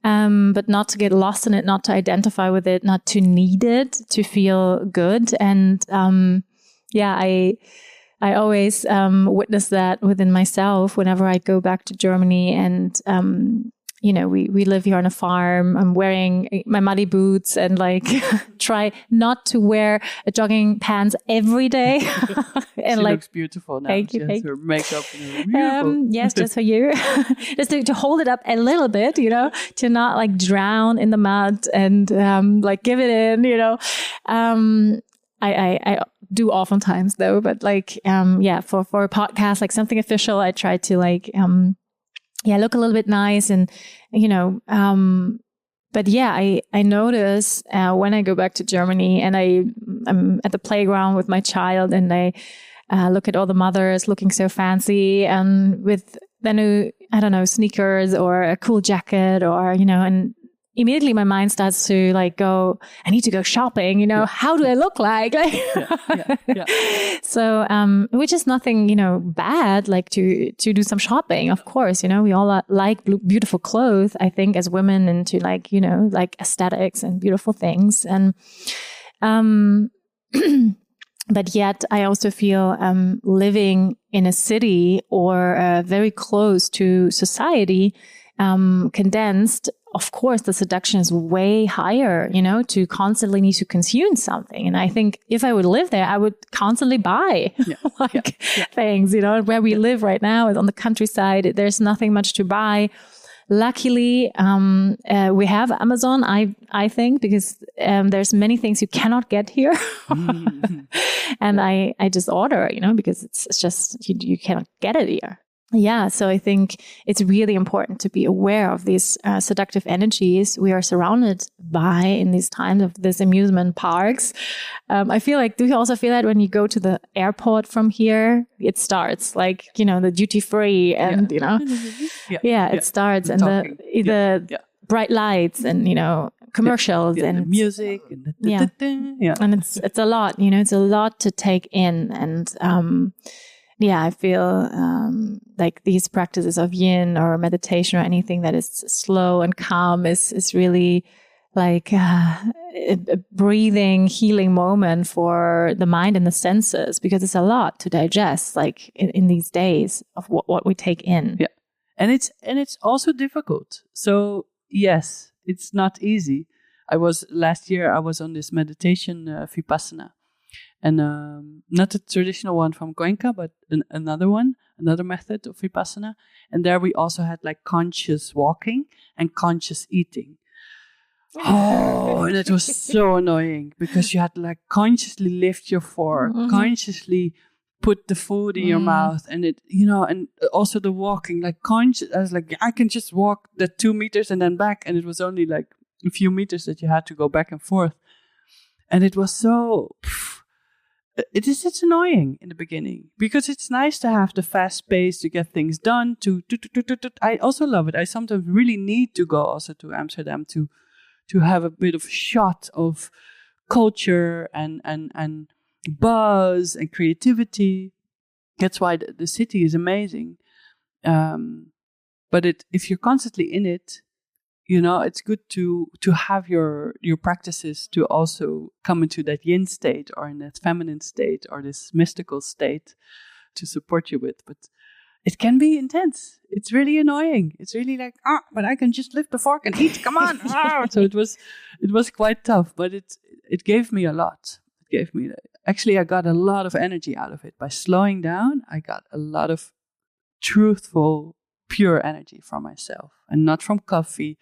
Yeah. But not to get lost in it, not to identify with it, not to need it, to feel good. And I always witness that within myself whenever I go back to Germany and we live here on a farm. I'm wearing my muddy boots and like try not to wear a jogging pants every day. And she looks beautiful now. Thank she you. has her makeup. Beautiful. Yes, just for you. Just to hold it up a little bit, to not like drown in the mud and like give it in, I do oftentimes though, but like, for a podcast, like something official, I try to like, look a little bit nice and, but yeah, I notice when I go back to Germany and I'm at the playground with my child and I look at all the mothers looking so fancy and with the new, sneakers or a cool jacket or, and immediately my mind starts to like go, I need to go shopping, how do I look like? So, which is nothing, bad, like to do some shopping, of course, we all like beautiful clothes, I think, as women, and to like, like aesthetics and beautiful things. And, but yet I also feel, living in a city or very close to society, condensed, of course, the seduction is way higher, to constantly need to consume something. And I think if I would live there, I would constantly buy things, where we live right now is on the countryside. There's nothing much to buy. Luckily, we have Amazon, I think, because there's many things you cannot get here. And I just order, because it's just, you cannot get it here. Yeah, so I think it's really important to be aware of these seductive energies we are surrounded by in these times of these amusement parks. I feel like, do you also feel that when you go to the airport from here, it starts like, the duty free and, it starts and the bright lights and, commercials and the music and and it's a lot, it's a lot to take in. And, I feel like these practices of yin or meditation or anything that is slow and calm is really like a breathing, healing moment for the mind and the senses, because it's a lot to digest, like in these days of what we take in. Yeah, and it's also difficult. So yes, it's not easy. Last year I was on this meditation vipassana. And not the traditional one from Goenka, but another method of Vipassana. And there we also had like conscious walking and conscious eating. Oh, and it was so annoying because you had to like consciously lift your fork, consciously put the food in your mouth, and it, and also the walking, like conscious. I was like, I can just walk the 2 meters and then back, and it was only like a few meters that you had to go back and forth, and it was so. It's annoying in the beginning because it's nice to have the fast pace to get things done. I also love it. I sometimes really need to go also to Amsterdam to have a bit of a shot of culture and buzz and creativity. That's why the city is amazing. But if you're constantly in it, it's good to have your practices to also come into that yin state or in that feminine state or this mystical state to support you with. But it can be intense. It's really annoying. It's really like, but I can just lift the fork and eat. Come on. So it was quite tough, but it gave me a lot. It gave me, actually, I got a lot of energy out of it. By slowing down, I got a lot of truthful, pure energy from myself, and not from coffee,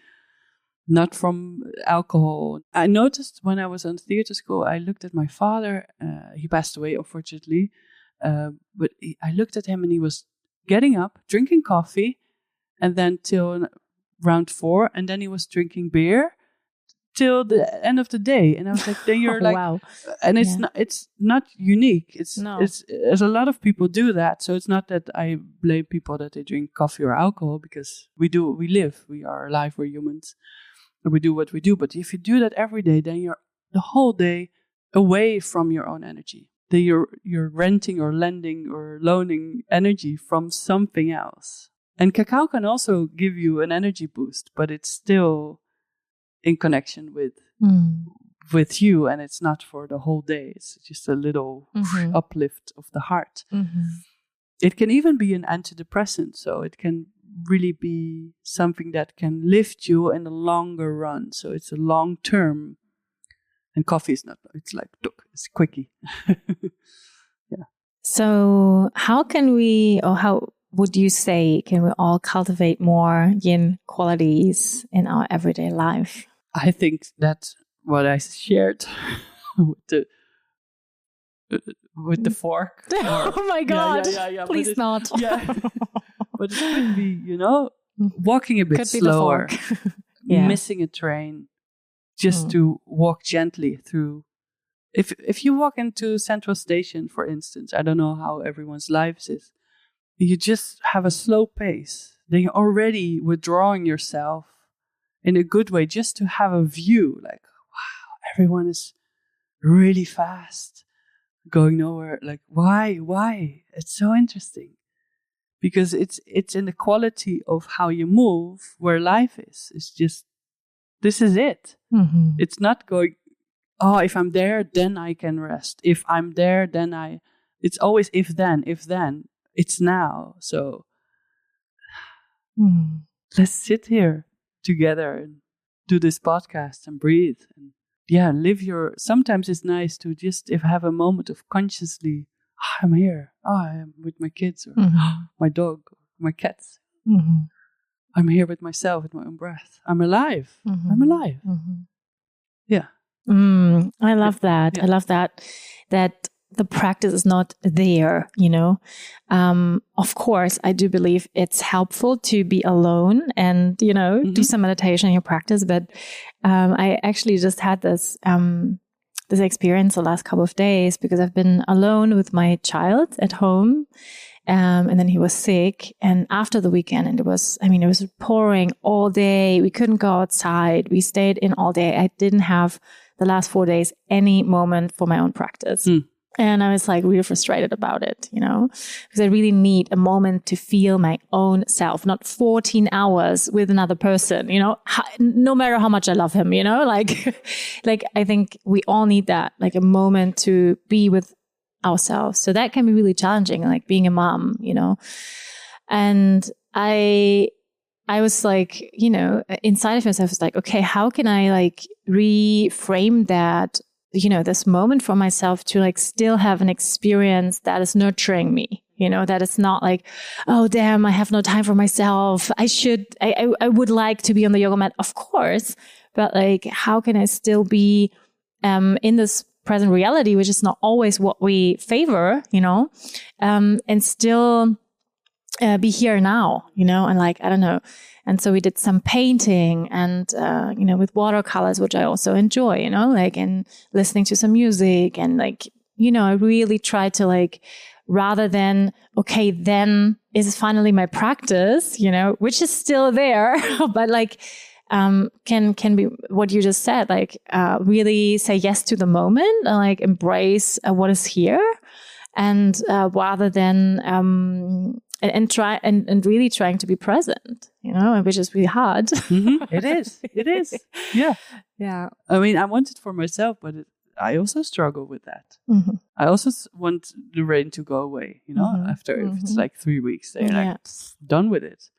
not from alcohol. I noticed when I was on theater school, I looked at my father. He passed away, unfortunately. But I looked at him and he was getting up, drinking coffee, and then till round 4, and then he was drinking beer till the end of the day. And I was like, then you're like, wow. And it's not unique. It's there's a lot of people do that. So it's not that I blame people that they drink coffee or alcohol, because we live, we are alive, we're humans, and we do what we do. But if you do that every day, then you're the whole day away from your own energy. Then you're renting or lending or loaning energy from something else. And cacao can also give you an energy boost, but it's still in connection with you, and it's not for the whole day. It's just a little uplift of the heart. It can even be an antidepressant, so it can really be something that can lift you in the longer run. So it's a long term. And coffee is not, it's like, it's quickie. Yeah. So how would you say, can we all cultivate more yin qualities in our everyday life? I think that's what I shared with the fork. Oh my God. Yeah. Please not. Yeah. But it could be, walking a bit could slower, be the fork. Yeah. missing a train. Just to walk gently through. If you walk into Central Station, for instance, I don't know how everyone's lives is, you just have a slow pace. Then you're already withdrawing yourself in a good way, just to have a view. Like, wow, everyone is really fast, going nowhere. Like, why? It's so interesting. Because it's in the quality of how you move where life is. It's just, this is it. It's not going, if I'm there, then I can rest. If I'm there, then it's always if then. It's now. So let's sit here together and do this podcast and breathe. And sometimes it's nice to just have a moment of consciously, I'm here. I'm with my kids or my dog, or my cats. I'm here with myself, with my own breath. I'm alive. I'm alive. Yeah. I love that. Yeah. I love that the practice is not there, Of course, I do believe it's helpful to be alone and, do some meditation in your practice. But I actually just had this experience the last couple of days, because I've been alone with my child at home. And then he was sick, and after the weekend, and it was pouring all day. We couldn't go outside. We stayed in all day. I didn't have the last 4 days any moment for my own practice. And I was like really frustrated about it, because I really need a moment to feel my own self, not 14 hours with another person, no matter how much I love him, like I think we all need that, like a moment to be with ourselves. So that can be really challenging, like being a mom, and I was like, inside of myself, I was like, okay, how can I like reframe that, this moment for myself to like still have an experience that is nurturing me, that it's not like, oh, damn, I have no time for myself. I would like to be on the yoga mat, of course, but like, how can I still be in this present reality, which is not always what we favor, and still be here now, and like, I don't know. And so we did some painting and, with watercolors, which I also enjoy, like, and listening to some music and like, I really try to like, rather than, okay, then is finally my practice, which is still there, but like, can be what you just said, like, really say yes to the moment and like embrace what is here. And, rather than, and really trying to be present, which is really hard. It is. Yeah. Yeah. I mean, I want it for myself, but I also struggle with that. I also want the rain to go away, after if it's like 3 weeks, they're like done with it.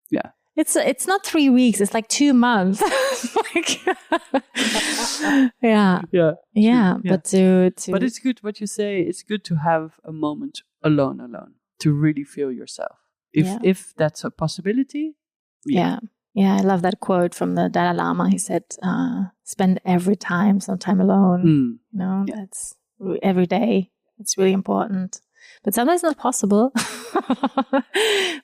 Yeah. It's not 3 weeks, it's like 2 months. Yeah. But but it's good what you say. It's good to have a moment alone to really feel yourself. If that's a possibility. Yeah. I love that quote from the Dalai Lama. He said, spend some time alone. That's every day. It's really important. But sometimes it's not possible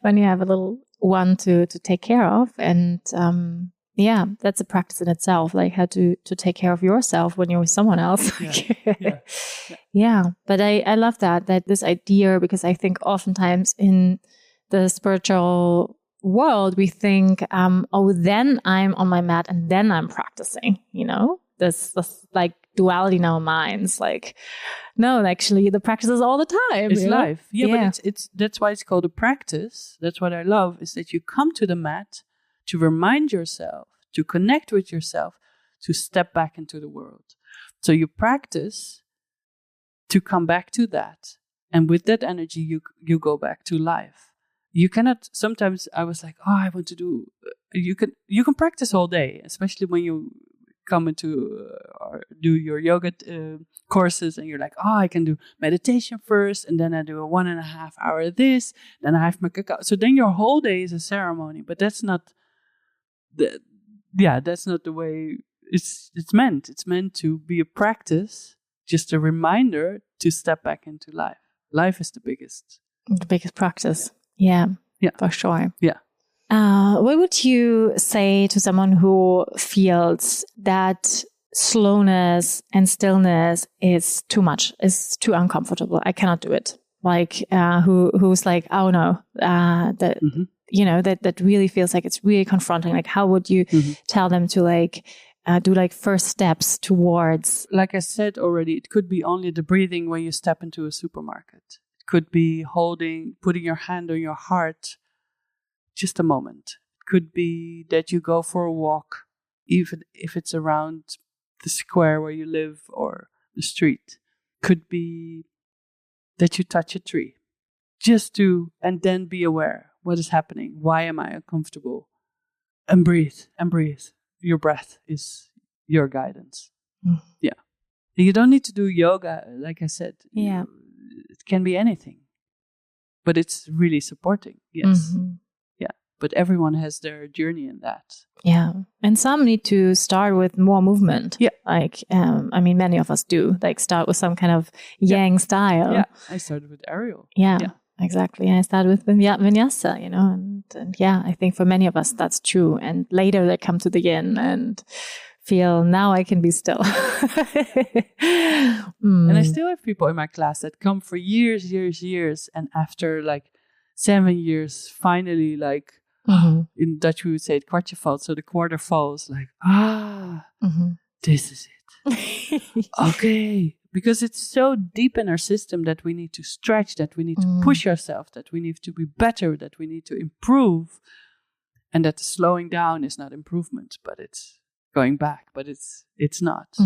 when you have a little one to take care of. And that's a practice in itself, like how to take care of yourself when you're with someone else. But I love that this idea, because I think oftentimes in the spiritual world, we think, then I'm on my mat and then I'm practicing, this like duality in our minds. Like, no, actually the practice is all the time. It's life. But it's that's why it's called a practice. That's what I love, is that you come to the mat to remind yourself, to connect with yourself, to step back into the world. So you practice to come back to that. And with that energy, you go back to life. You cannot, sometimes I was like, I want to do, you can practice all day, especially when you come into or do your yoga courses, and you're like, I can do meditation first, and then I do a 1.5 hour this, then I have my cacao. So then your whole day is a ceremony, but that's not that's not the way it's meant. It's meant to be a practice, just a reminder to step back into life. Life is the biggest practice. Yeah, for sure. Yeah. What would you say to someone who feels that slowness and stillness is too much, is too uncomfortable? I cannot do it. Like, who's like, oh no, that really feels like it's really confronting. Like, how would you tell them to like do like first steps towards? Like I said already, it could be only the breathing when you step into a supermarket. It could be putting your hand on your heart. Just a moment. It could be that you go for a walk, even if it's around the square where you live or the street. Could be that you touch a tree. And then be aware. What is happening? Why am I uncomfortable? And breathe. Your breath is your guidance. Yeah. And you don't need to do yoga, like I said. Yeah. It can be anything. But it's really supporting. Yes. But everyone has their journey in that. Yeah. And some need to start with more movement. Yeah. Like, many of us do, like start with some kind of yang style. Yeah. I started with aerial. Yeah. Exactly. I started with vinyasa, and I think for many of us that's true. And later they come to the yin and feel, now I can be still. And I still have people in my class that come for years, and after like 7 years, finally like, in Dutch we would say het kwartje valt, so the quarter falls, like, this is it. Okay. Because it's so deep in our system that we need to stretch, that we need to push ourselves, that we need to be better, that we need to improve, and that the slowing down is not improvement, but it's going back. But it's not.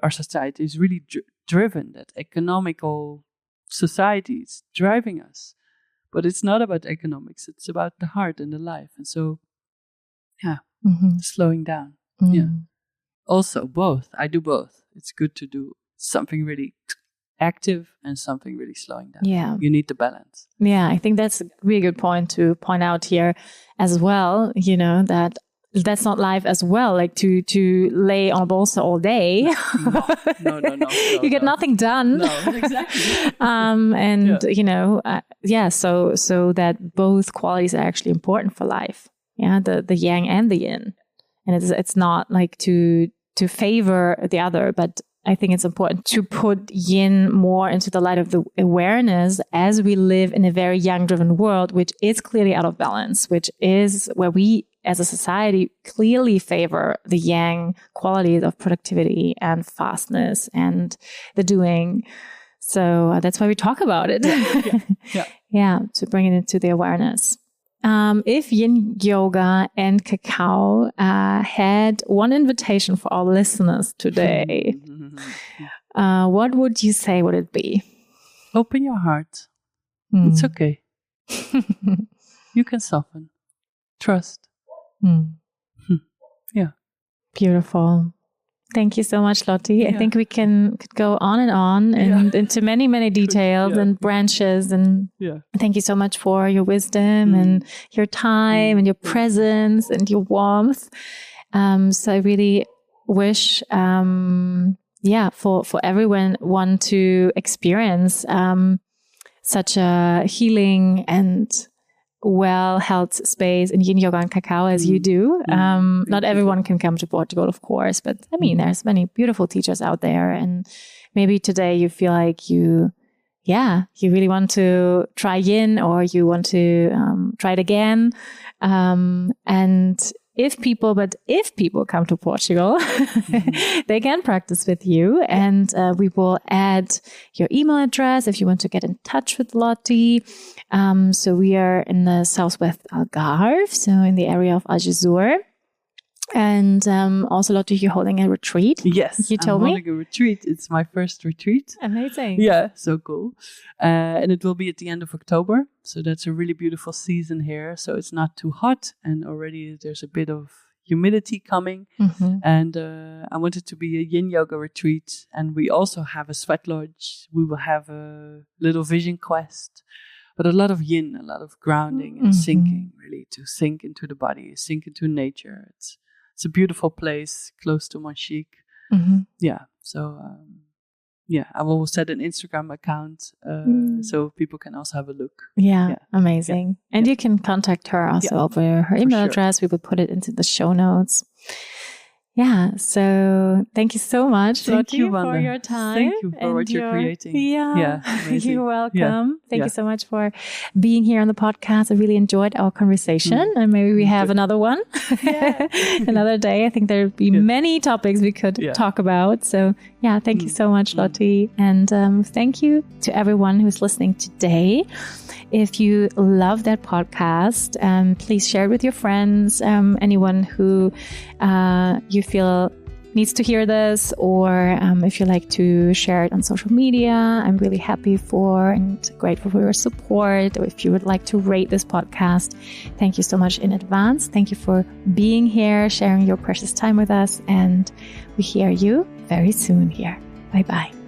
Our society is really driven, that economical society is driving us. But it's not about economics. It's about the heart and the life. And so, slowing down. Yeah. Also, both. I do both. It's good to do something really active and something really slowing down. Yeah. You need the balance. Yeah, I think that's a really good point to point out here as well, that's not life as well, like to lay on a bolster all day. No. You get nothing done. No, exactly. So that both qualities are actually important for life. Yeah, the yang and the yin. And it's not like to favor the other, but I think it's important to put yin more into the light of the awareness as we live in a very yang-driven world, which is clearly out of balance, which is where we as a society clearly favor the yang qualities of productivity and fastness and the doing. So that's why we talk about it. Yeah, to bring it into the awareness. If Yin Yoga and Cacao had one invitation for our listeners today, what would you say would it be? Open your heart. It's okay. You can soften. Trust. Yeah. Beautiful. Thank you so much, Lottie. I think we could go on and into many, many details and branches. And thank you so much for your wisdom and your time and your presence and your warmth. So I really wish, for everyone to experience such a healing and well-held space in Yin Yoga and Cacao as you do. Not everyone can come to Portugal, of course, but I mean, there's many beautiful teachers out there. And maybe today you feel like you really want to try Yin, or you want to try it again. And if people come to Portugal, they can practice with you. And we will add your email address if you want to get in touch with Lottie. So we are in the southwest Algarve, so in the area of Algesur. And also, Lottie, you're holding a retreat. Yes, you told me. I'm holding a retreat. It's my first retreat. Amazing. Yeah, so cool. And it will be at the end of October. So that's a really beautiful season here. So it's not too hot, and already there's a bit of humidity coming. And I want it to be a Yin Yoga retreat. And we also have a sweat lodge. We will have a little vision quest. But a lot of Yin, a lot of grounding and sinking, really, to sink into the body, sink into nature. It's a beautiful place, close to Montchique. Yeah, so I will set an Instagram account so people can also have a look. Yeah, amazing. Yeah. And you can contact her also over her email address. We will put it into the show notes. Yeah, so thank you so much, Lottie, for your time. Thank you for what you're creating. Yeah, you're welcome. Yeah. Thank you so much for being here on the podcast. I really enjoyed our conversation, and maybe we have another one another day. I think there'll be many topics we could talk about. So thank you so much, Lottie. And thank you to everyone who's listening today. If you love that podcast, please share it with your friends, anyone who you feel needs to hear this, or if you like to share it on social media. I'm really happy for and grateful for your support. Or if you would like to rate this podcast, thank you so much in advance. Thank you for being here, sharing your precious time with us, and we hear you very soon here. Bye-bye.